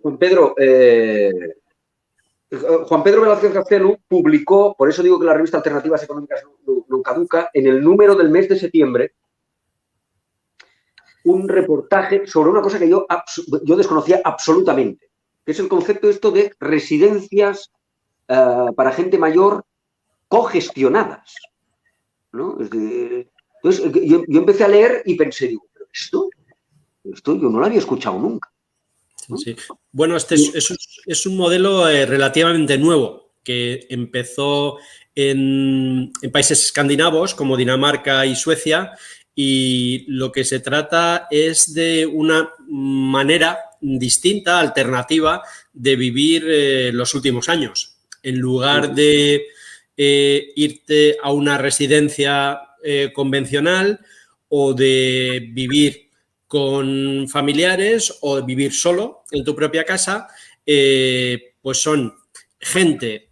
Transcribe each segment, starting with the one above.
Juan Pedro, Juan Pedro Velázquez Castelo publicó, por eso digo que la revista Alternativas Económicas no caduca, en el número del mes de septiembre, un reportaje sobre una cosa que yo desconocía absolutamente, que es el concepto esto de residencias para gente mayor cogestionadas, ¿no? Entonces, yo empecé a leer y pensé, digo, pero esto yo no lo había escuchado nunca, ¿no? Sí. Bueno, es un modelo relativamente nuevo que empezó en países escandinavos como Dinamarca y Suecia, y lo que se trata es de una manera distinta, alternativa, de vivir los últimos años. En lugar de irte a una residencia convencional o de vivir con familiares o vivir solo en tu propia casa, pues son gente,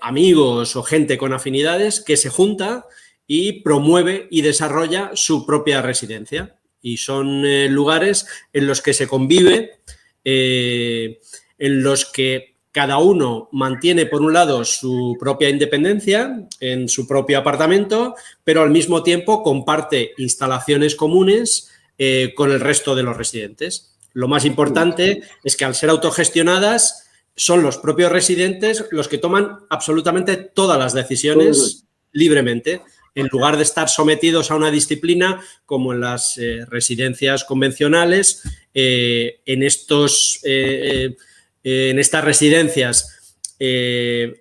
amigos o gente con afinidades que se junta y promueve y desarrolla su propia residencia. Y son lugares en los que se convive, en los que cada uno mantiene, por un lado, su propia independencia en su propio apartamento, pero al mismo tiempo comparte instalaciones comunes con el resto de los residentes. Lo más importante es que al ser autogestionadas son los propios residentes los que toman absolutamente todas las decisiones libremente, en lugar de estar sometidos a una disciplina como en las residencias convencionales. En estas residencias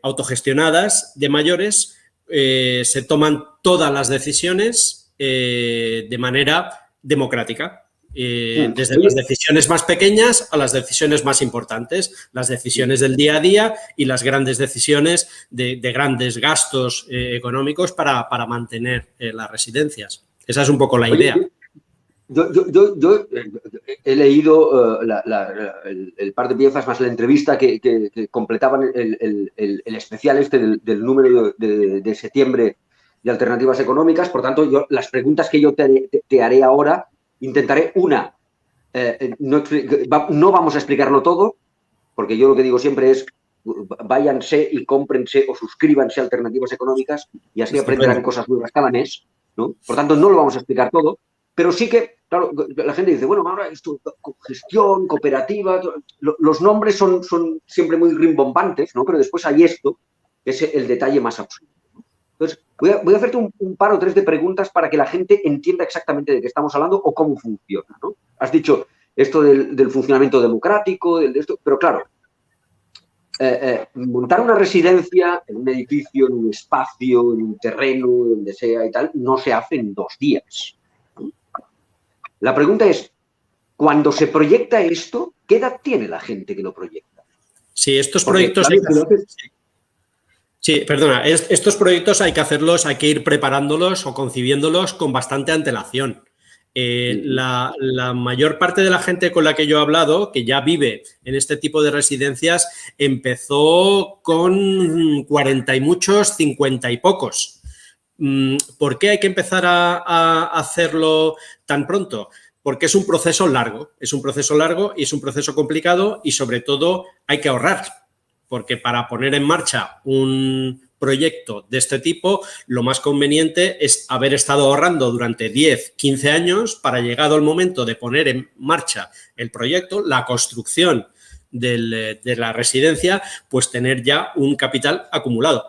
autogestionadas de mayores se toman todas las decisiones de manera democrática. Desde las decisiones más pequeñas a las decisiones más importantes, las decisiones del día a día y las grandes decisiones de grandes gastos económicos para mantener las residencias. Esa es un poco la idea. Yo he leído el par de piezas más la entrevista que completaban el especial este del número de septiembre de Alternativas Económicas. Por tanto, las preguntas que yo te haré ahora, intentaré no vamos a explicarlo todo, porque yo lo que digo siempre es váyanse y cómprense o suscríbanse a Alternativas Económicas y así aprenderán cosas nuevas cada mes, ¿no? Por tanto, no lo vamos a explicar todo, pero sí que, claro, la gente dice, bueno, ahora esto, gestión, cooperativa, los nombres son siempre muy rimbombantes, ¿no? Pero después hay esto, que es el detalle más absoluto. Entonces, voy a hacerte un par o tres de preguntas para que la gente entienda exactamente de qué estamos hablando o cómo funciona, ¿no? Has dicho esto del funcionamiento democrático, pero claro, montar una residencia en un edificio, en un espacio, en un terreno, donde sea y tal, no se hace en 2 días. La pregunta es, cuando se proyecta esto, ¿qué edad tiene la gente que lo proyecta? Sí, estos proyectos... Claro, sí, perdona, estos proyectos hay que hacerlos, hay que ir preparándolos o concibiéndolos con bastante antelación. La mayor parte de la gente con la que yo he hablado, que ya vive en este tipo de residencias, empezó con 40 y muchos, 50 y pocos. ¿Por qué hay que empezar a hacerlo tan pronto? Porque es un proceso largo y es un proceso complicado y sobre todo hay que ahorrar. Porque para poner en marcha un proyecto de este tipo, lo más conveniente es haber estado ahorrando durante 10, 15 años para, llegado el momento de poner en marcha el proyecto, la construcción de la residencia, pues tener ya un capital acumulado.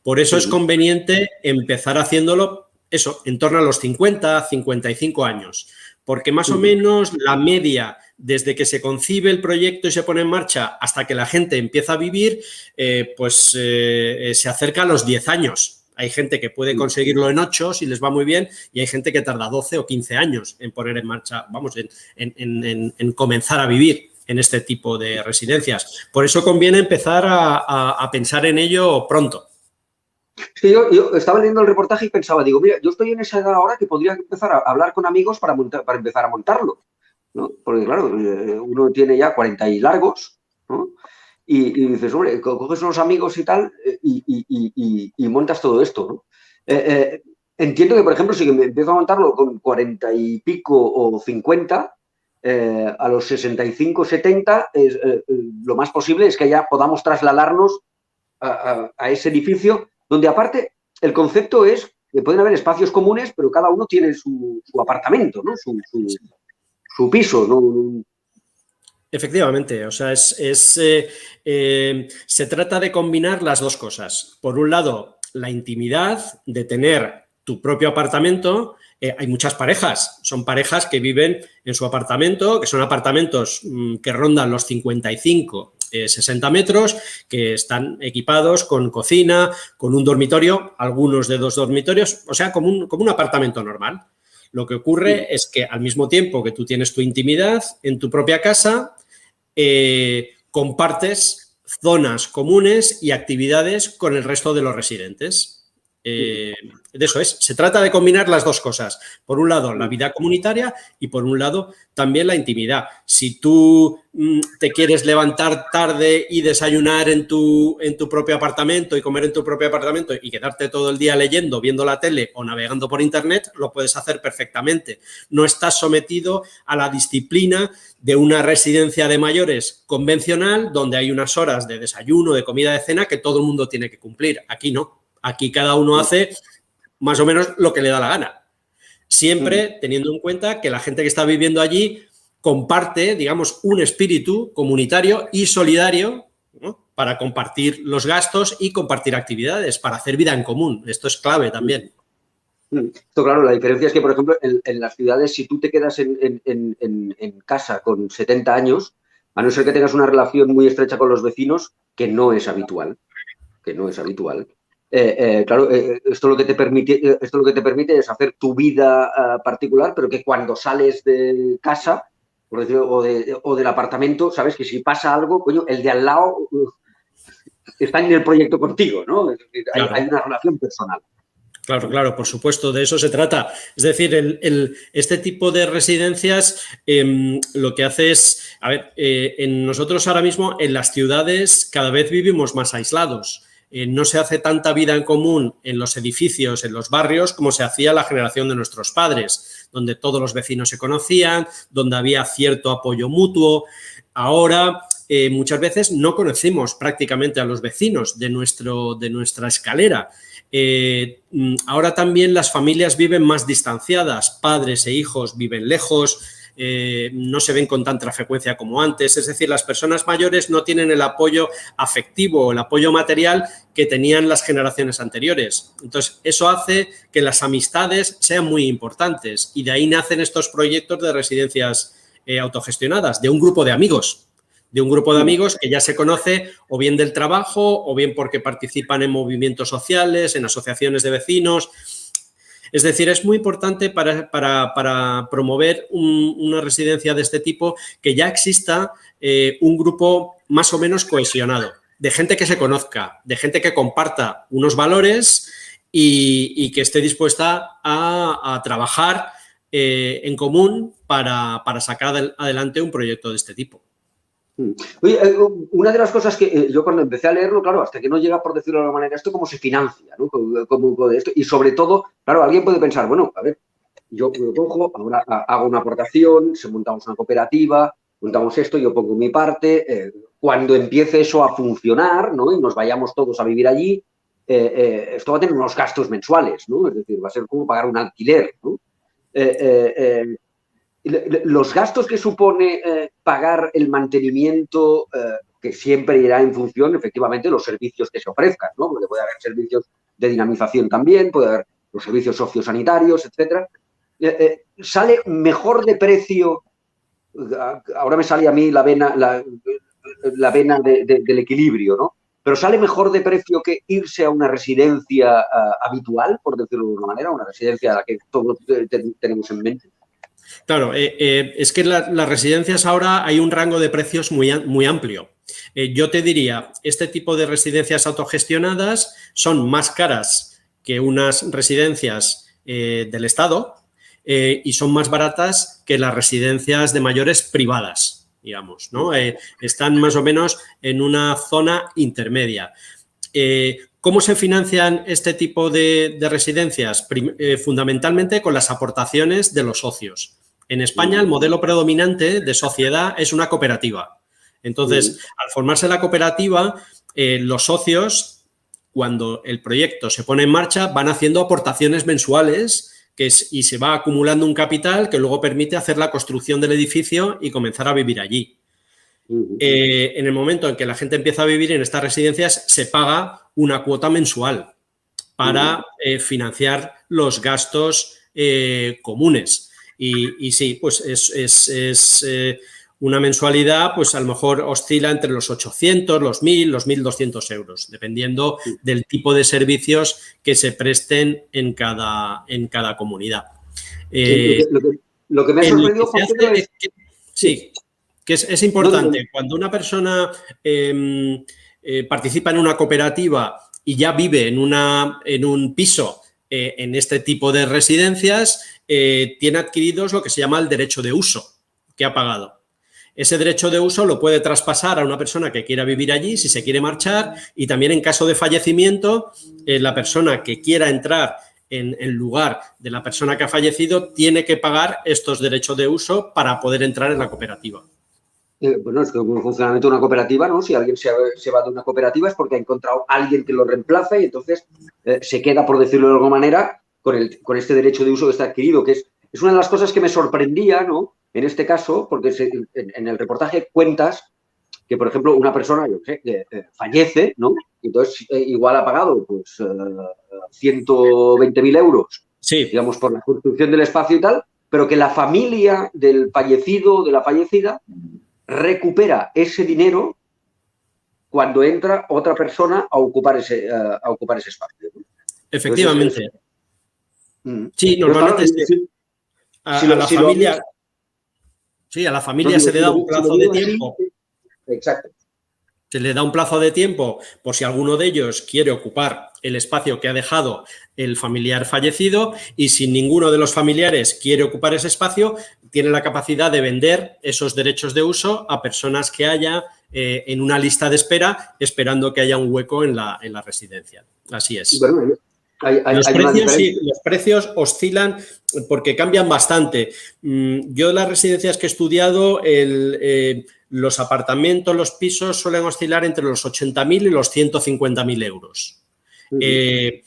Por eso es conveniente empezar haciéndolo, eso, en torno a los 50, 55 años. Porque más o menos la media desde que se concibe el proyecto y se pone en marcha hasta que la gente empieza a vivir, se acerca a los 10 años. Hay gente que puede conseguirlo en 8 si les va muy bien y hay gente que tarda 12 o 15 años en poner en marcha, vamos, en comenzar a vivir en este tipo de residencias. Por eso conviene empezar a pensar en ello pronto. Es que yo estaba leyendo el reportaje y pensaba, digo, mira, yo estoy en esa edad ahora que podría empezar a hablar con amigos para empezar a montarlo, ¿no? Porque, claro, uno tiene ya 40 y largos, ¿no? Y dices, hombre, coges unos amigos y tal y montas todo esto, ¿no? Entiendo que, por ejemplo, si me empiezo a montarlo con 40 y pico o 50, a los 65, 70, lo más posible es que ya podamos trasladarnos a ese edificio, donde aparte el concepto es que pueden haber espacios comunes, pero cada uno tiene su apartamento, ¿no? Su piso, ¿no? Efectivamente, o sea, se trata de combinar las dos cosas. Por un lado, la intimidad de tener tu propio apartamento. Hay muchas parejas, son parejas que viven en su apartamento, que son apartamentos que rondan los 55, 60 metros, que están equipados con cocina, con un dormitorio, algunos de 2 dormitorios, o sea, como un apartamento normal. Lo que ocurre es que al mismo tiempo que tú tienes tu intimidad en tu propia casa, compartes zonas comunes y actividades con el resto de los residentes. De eso es. Se trata de combinar las dos cosas. Por un lado, la vida comunitaria y por un lado, también la intimidad. Si tú te quieres levantar tarde y desayunar en tu propio apartamento y comer en tu propio apartamento y quedarte todo el día leyendo, viendo la tele o navegando por internet, lo puedes hacer perfectamente. No estás sometido a la disciplina de una residencia de mayores convencional donde hay unas horas de desayuno, de comida, de cena que todo el mundo tiene que cumplir. Aquí no. Aquí cada uno hace más o menos lo que le da la gana. Siempre teniendo en cuenta que la gente que está viviendo allí comparte, digamos, un espíritu comunitario y solidario, ¿no? Para compartir los gastos y compartir actividades, para hacer vida en común. Esto es clave también. Esto, claro, la diferencia es que, por ejemplo, en las ciudades, si tú te quedas en casa con 70 años, a no ser que tengas una relación muy estrecha con los vecinos, que no es habitual, claro, esto lo que te permite es hacer tu vida particular, pero que cuando sales de casa, por decirlo, o del apartamento, sabes que si pasa algo, coño, el de al lado está en el proyecto contigo, ¿no? Es decir, Claro. hay una relación personal. Claro, claro, por supuesto, de eso se trata. Es decir, este tipo de residencias lo que hace es, a ver, nosotros ahora mismo en las ciudades cada vez vivimos más aislados. No se hace tanta vida en común en los edificios, en los barrios, como se hacía la generación de nuestros padres, donde todos los vecinos se conocían, donde había cierto apoyo mutuo. Ahora, muchas veces no conocemos prácticamente a los vecinos de nuestra escalera. Ahora también las familias viven más distanciadas, padres e hijos viven lejos, no se ven con tanta frecuencia como antes, es decir, las personas mayores no tienen el apoyo afectivo o el apoyo material que tenían las generaciones anteriores. Entonces, eso hace que las amistades sean muy importantes y de ahí nacen estos proyectos de residencias autogestionadas, de un grupo de amigos. Que ya se conoce o bien del trabajo o bien porque participan en movimientos sociales, en asociaciones de vecinos. Es decir, es muy importante para promover una residencia de este tipo que ya exista un grupo más o menos cohesionado, de gente que se conozca, de gente que comparta unos valores y que esté dispuesta a trabajar en común para sacar adelante un proyecto de este tipo. Oye, una de las cosas que yo cuando empecé a leerlo, claro, hasta que no llega, por decirlo de alguna manera, esto cómo se financia, ¿no? Como esto, y sobre todo, claro, alguien puede pensar, bueno, a ver, yo cojo, ahora hago una aportación, se montamos una cooperativa, montamos esto, yo pongo mi parte, cuando empiece eso a funcionar, ¿no? Y nos vayamos todos a vivir allí, esto va a tener unos gastos mensuales, ¿no? Es decir, va a ser como pagar un alquiler, ¿no? Los gastos que supone pagar el mantenimiento, que siempre irá en función, efectivamente, de los servicios que se ofrezcan, ¿no? Porque puede haber servicios de dinamización también, puede haber los servicios sociosanitarios, etcétera. Sale mejor de precio, ahora me sale a mí la vena del equilibrio, ¿no? Pero sale mejor de precio que irse a una residencia habitual, por decirlo de alguna manera, una residencia a la que todos tenemos en mente. Claro, es que las residencias ahora hay un rango de precios muy amplio. Yo te diría, este tipo de residencias autogestionadas son más caras que unas residencias del Estado y son más baratas que las residencias de mayores privadas, digamos, ¿no? Están más o menos en una zona intermedia. ¿Cómo se financian este tipo de residencias? Fundamentalmente con las aportaciones de los socios. En España el modelo predominante de sociedad es una cooperativa. Entonces, al formarse la cooperativa, los socios, cuando el proyecto se pone en marcha, van haciendo aportaciones mensuales y se va acumulando un capital que luego permite hacer la construcción del edificio y comenzar a vivir allí. En el momento en que la gente empieza a vivir en estas residencias, se paga una cuota mensual para financiar los gastos comunes. Y sí, pues es una mensualidad, pues a lo mejor oscila entre los 800, los 1.000, los 1.200 euros, dependiendo del tipo de servicios que se presten en cada comunidad. Lo que me ha sorprendido, Juan Pedro, es... Sí, que es importante. Cuando una persona participa en una cooperativa y ya vive en un piso en este tipo de residencias, tiene adquiridos lo que se llama el derecho de uso que ha pagado. Ese derecho de uso lo puede traspasar a una persona que quiera vivir allí, si se quiere marchar, y también en caso de fallecimiento, la persona que quiera entrar en lugar de la persona que ha fallecido tiene que pagar estos derechos de uso para poder entrar en la cooperativa. Bueno, es que como el funcionamiento de una cooperativa, ¿no? Si alguien se va de una cooperativa es porque ha encontrado a alguien que lo reemplaza y entonces se queda, por decirlo de alguna manera, con este derecho de uso que está adquirido, que es una de las cosas que me sorprendía, ¿no? En este caso, porque en el reportaje cuentas que, por ejemplo, una persona, yo sé, fallece, ¿no? Y entonces igual ha pagado, pues, 120.000 euros, sí, digamos, por la construcción del espacio y tal, pero que la familia del fallecido o de la fallecida recupera ese dinero cuando entra otra persona a ocupar ese espacio, ¿no? Efectivamente. Entonces, sí, normalmente a la familia... Sí, a la familia se le da un plazo de tiempo. Exacto. Se le da un plazo de tiempo por si alguno de ellos quiere ocupar el espacio que ha dejado el familiar fallecido, y si ninguno de los familiares quiere ocupar ese espacio, tiene la capacidad de vender esos derechos de uso a personas que haya en una lista de espera, esperando que haya un hueco en la residencia. Así es. Bueno, los precios oscilan porque cambian bastante. Yo en las residencias que he estudiado, los apartamentos, los pisos suelen oscilar entre los 80.000 y los 150.000 euros. Que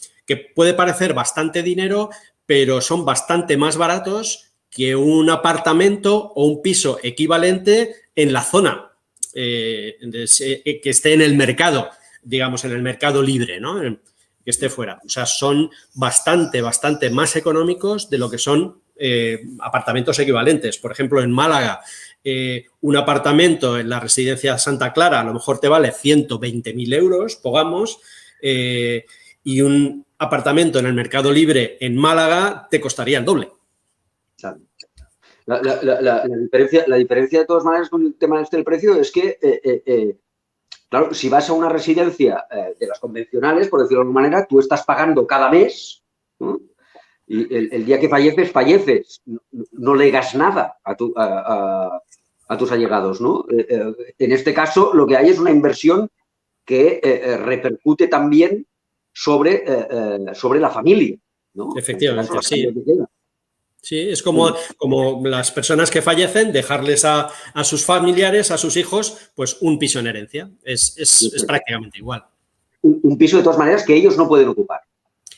puede parecer bastante dinero, pero son bastante más baratos que un apartamento o un piso equivalente en la zona que esté en el mercado, digamos, en el mercado libre, ¿no? Que esté fuera. O sea, son bastante más económicos de lo que son apartamentos equivalentes. Por ejemplo, en Málaga, un apartamento en la residencia Santa Clara a lo mejor te vale 120.000 euros, pongamos, y un apartamento en el mercado libre en Málaga te costaría el doble. La diferencia de todas maneras con el tema del precio es que claro, si vas a una residencia de las convencionales, por decirlo de alguna manera, tú estás pagando cada mes, ¿no? Y el día que falleces, no legas nada a tus allegados, ¿no? En este caso, lo que hay es una inversión que repercute también sobre la familia, ¿no? Efectivamente, en este caso, sí. Sí, es como las personas que fallecen, dejarles a sus familiares, a sus hijos, pues un piso en herencia. Es prácticamente igual. Un piso, de todas maneras, que ellos no pueden ocupar.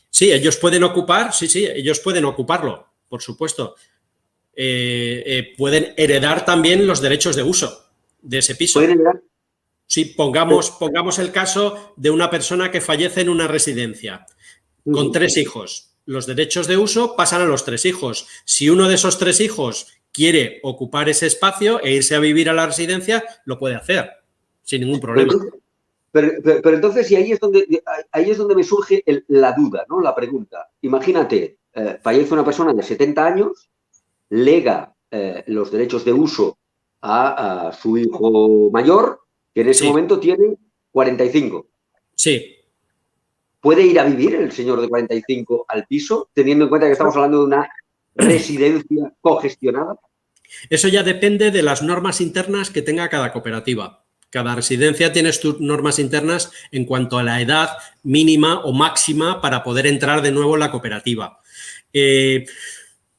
Sí, ellos pueden ocupar, ellos pueden ocuparlo, por supuesto. Pueden heredar también los derechos de uso de ese piso. ¿Pueden heredar? Sí, pongamos el caso de una persona que fallece en una residencia con 3 hijos. Los derechos de uso pasan a los 3 hijos. Si uno de esos 3 hijos quiere ocupar ese espacio e irse a vivir a la residencia, lo puede hacer sin ningún problema. Pero entonces, y ahí es donde me surge la duda, ¿no? La pregunta. Imagínate, fallece una persona de 70 años, lega los derechos de uso a su hijo mayor, que en ese momento tiene 45. Sí. ¿Puede ir a vivir el señor de 45 al piso, teniendo en cuenta que estamos hablando de una residencia cogestionada? Eso ya depende de las normas internas que tenga cada cooperativa. Cada residencia tiene sus normas internas en cuanto a la edad mínima o máxima para poder entrar de nuevo en la cooperativa.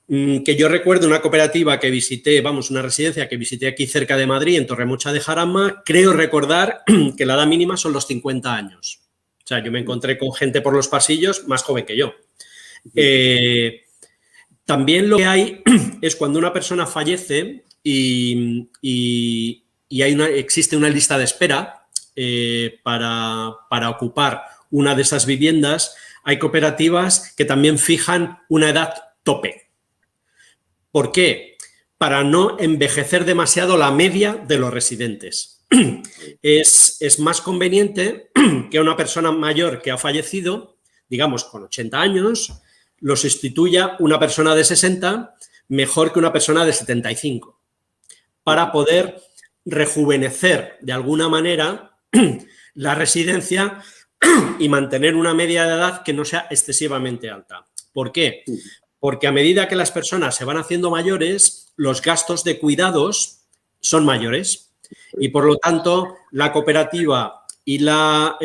Que yo recuerdo una cooperativa que visité, una residencia que visité aquí cerca de Madrid, en Torremocha de Jarama, creo recordar que la edad mínima son los 50 años. O sea, yo me encontré con gente por los pasillos más joven que yo. También lo que hay es cuando una persona fallece y existe una lista de espera para ocupar una de esas viviendas, hay cooperativas que también fijan una edad tope. ¿Por qué? Para no envejecer demasiado la media de los residentes. Es más conveniente que una persona mayor que ha fallecido, digamos con 80 años, lo sustituya una persona de 60 mejor que una persona de 75, para poder rejuvenecer de alguna manera la residencia y mantener una media de edad que no sea excesivamente alta. ¿Por qué? Porque a medida que las personas se van haciendo mayores, los gastos de cuidados son mayores y, por lo tanto, la cooperativa y la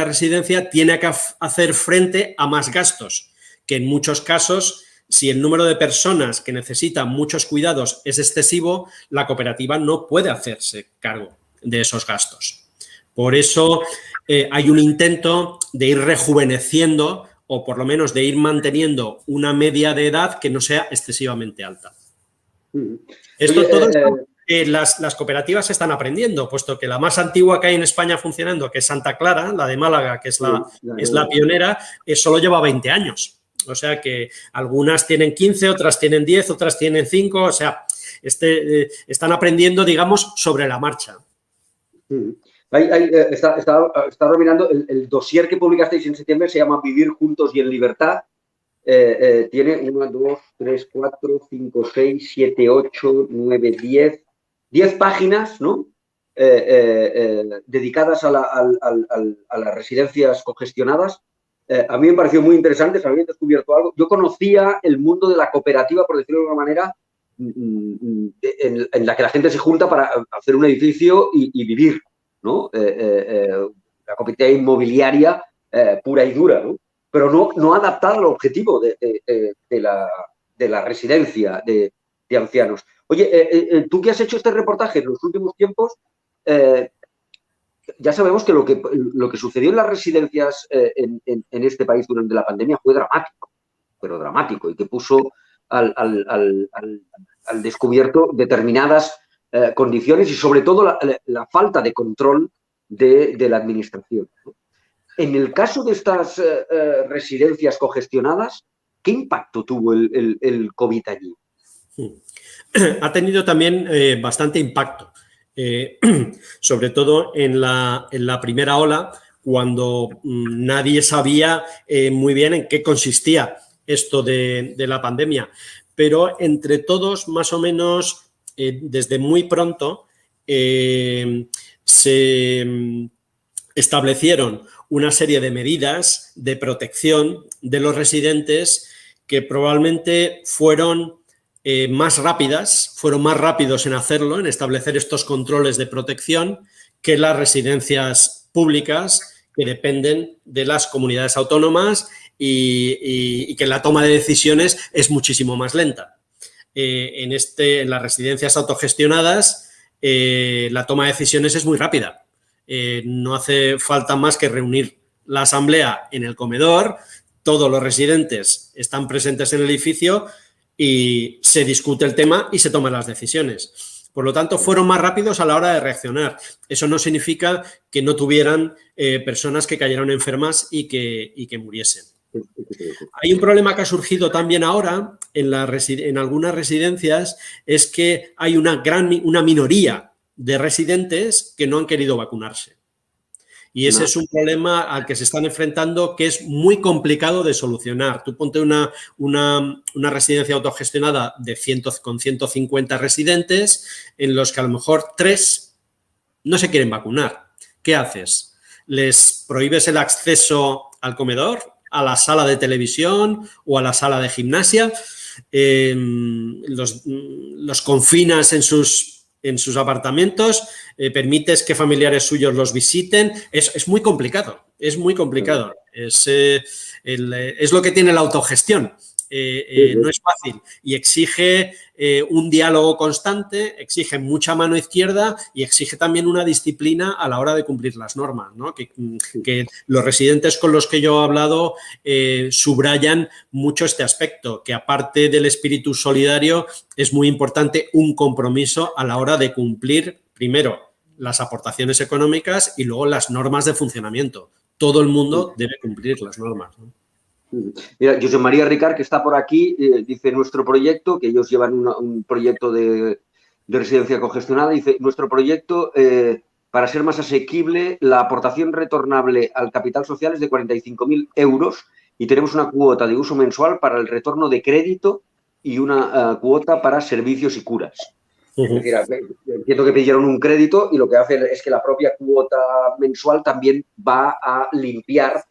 residencia tiene que hacer frente a más gastos, que en muchos casos, si el número de personas que necesitan muchos cuidados es excesivo, la cooperativa no puede hacerse cargo de esos gastos. Por eso hay un intento de ir rejuveneciendo o por lo menos de ir manteniendo una media de edad que no sea excesivamente alta. Esto todo las cooperativas están aprendiendo, puesto que la más antigua que hay en España funcionando, que es Santa Clara, la de Málaga, que es la pionera, solo lleva 20 años. O sea que algunas tienen 15, otras tienen 10, otras tienen 5, o sea, están aprendiendo, digamos, sobre la marcha. Estaba mirando el dossier que publicasteis en septiembre, se llama Vivir juntos y en libertad. Tiene 1, 2, 3, 4, 5, 6, 7, 8, 9, 10 páginas, ¿no? Dedicadas a las residencias congestionadas. A mí me pareció muy interesante, se había descubierto algo. Yo conocía el mundo de la cooperativa, por decirlo de alguna manera, en la que la gente se junta para hacer un edificio y vivir, ¿no? La cooperativa inmobiliaria pura y dura, ¿no? Pero no adaptada al objetivo de la residencia de ancianos. Oye, tú que has hecho este reportaje en los últimos tiempos, ya sabemos que lo que sucedió en las residencias en este país durante la pandemia fue dramático, pero dramático, y que puso al descubierto determinadas condiciones y sobre todo la falta de control de la administración, ¿no? En el caso de estas residencias congestionadas, ¿qué impacto tuvo el COVID allí? Ha tenido también bastante impacto, sobre todo en la primera ola, cuando nadie sabía muy bien en qué consistía esto de la pandemia. Pero entre todos, más o menos, desde muy pronto, se establecieron una serie de medidas de protección de los residentes que probablemente fueron más rápidas, fueron más rápidos en hacerlo, en establecer estos controles de protección, que las residencias públicas que dependen de las comunidades autónomas y que la toma de decisiones es muchísimo más lenta. En las residencias autogestionadas, la toma de decisiones es muy rápida. No hace falta más que reunir la asamblea en el comedor, todos los residentes están presentes en el edificio y se discute el tema y se toman las decisiones. Por lo tanto, fueron más rápidos a la hora de reaccionar. Eso no significa que no tuvieran personas que cayeron enfermas y que muriesen. Hay un problema que ha surgido también ahora en algunas residencias, es que hay una minoría de residentes que no han querido vacunarse. Y ese es un problema al que se están enfrentando, que es muy complicado de solucionar. Tú ponte una residencia autogestionada con 150 residentes, en los que a lo mejor 3 no se quieren vacunar. ¿Qué haces? ¿Les prohíbes el acceso al comedor, a la sala de televisión o a la sala de gimnasia? Los confinas en sus apartamentos, permites que familiares suyos los visiten. Es muy complicado, es muy complicado. Es lo que tiene la autogestión, no es fácil y exige un diálogo constante, exige mucha mano izquierda y exige también una disciplina a la hora de cumplir las normas, ¿no? Que los residentes con los que yo he hablado subrayan mucho este aspecto, que aparte del espíritu solidario es muy importante un compromiso a la hora de cumplir, primero, las aportaciones económicas y luego las normas de funcionamiento. Todo el mundo debe cumplir las normas, ¿no? Mira, José María Ricard, que está por aquí, dice nuestro proyecto, que ellos llevan un proyecto de residencia congestionada, dice nuestro proyecto, para ser más asequible, la aportación retornable al capital social es de 45.000 euros y tenemos una cuota de uso mensual para el retorno de crédito y una cuota para servicios y curas. Es decir, entiendo que pidieron un crédito y lo que hace es que la propia cuota mensual también va a limpiar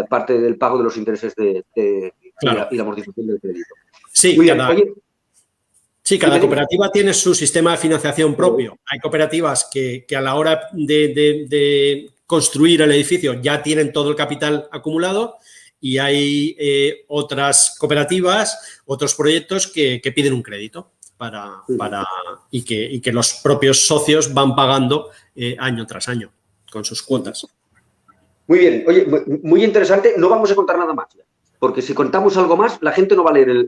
parte del pago de los intereses claro. y la amortización del crédito. Sí, muy bien. Oye, cada cooperativa tiene su sistema de financiación propio. Hay cooperativas que a la hora de construir el edificio ya tienen todo el capital acumulado y hay otras cooperativas, otros proyectos que piden un crédito y que los propios socios van pagando año tras año con sus cuotas. Muy bien. Oye, muy interesante. No vamos a contar nada más, porque si contamos algo más, la gente no va a leer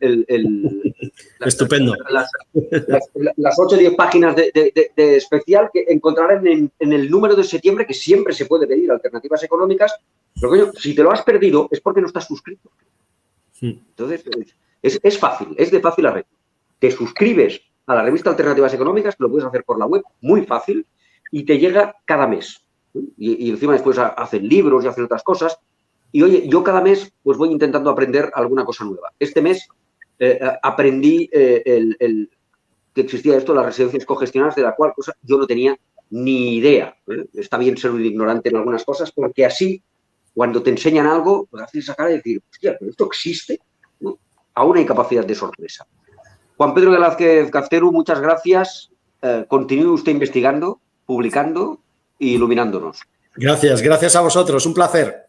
Estupendo. Las 8 o 10 páginas de especial que encontrarán en el número de septiembre, que siempre se puede pedir alternativas económicas. Pero, coño, si te lo has perdido es porque no estás suscrito. Entonces, es fácil, es de fácil arreglo. Te suscribes a la revista Alternativas Económicas, que lo puedes hacer por la web, muy fácil, y te llega cada mes. Y encima después hacen libros y hacen otras cosas. Y oye, yo cada mes pues voy intentando aprender alguna cosa nueva. Este mes aprendí que existía esto, las residencias cogestionadas, de la cual cosa yo no tenía ni idea. Está bien ser un ignorante en algunas cosas, porque así, cuando te enseñan algo, pues haces esa cara y decir, hostia, ¿pero esto existe? ¿No? Aún hay capacidad de sorpresa. Juan Pedro Velázquez Cafteru, muchas gracias. Continúe usted investigando, publicando e iluminándonos. Gracias a vosotros. Un placer.